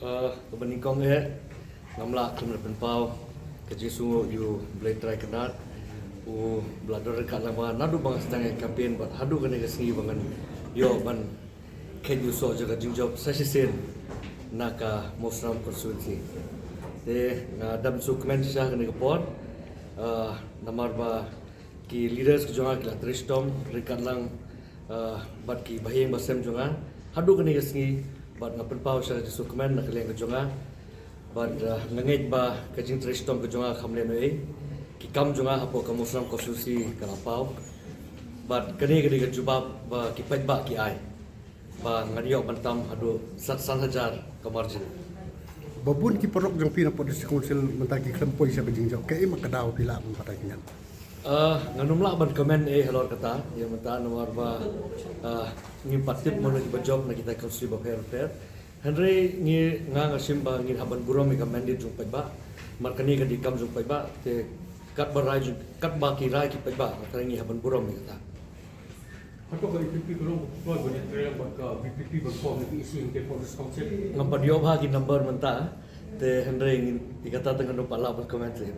Kebenikong ngamla kumna penpau kejisu you boleh try kenat blador dekat lama nadu bang setengah campaign but hadu kena kesengi bangan yo ban ken you so jaga jingjob sasisen naka mosram constituency na dam su comment sha kena kepot namar ba ki leaders jonga ki latristom rekat lang bat ki bahing basem jonga hadu kena kesengi but ngapen pau sha su comment nak leng jonga but ngengej ba kajing tristom ke jonga khamle noi ki kam jonga hapo ka muslim konstitusi kalapau but kani kani ke jubab ba ki pet ba ki ai ba ngadiyo bantam hadu 7,000 ka margin babun ki porok jong pina podisi council mentaki klempoi sa bejing jok kai makadaw pila mun patay kinyan nganumla ban komen halor kata ya menta nomor ba ngi patip mon ki job na kita konstitusi ba fair Henry ngi ngang asim ba ngi haban burom mi kamendit jung pet ba markani ka dikam jung pet ba te kat barai kat ba ki rai ki pet ba ngi haban burom mi kata Atau kalau PPP kalau buat banyak kerja buat ke PPP berform lebih isi ke policy council. Ngapa dia bah ki number menta te Henry ngi ikata dengan lupa lah komen saya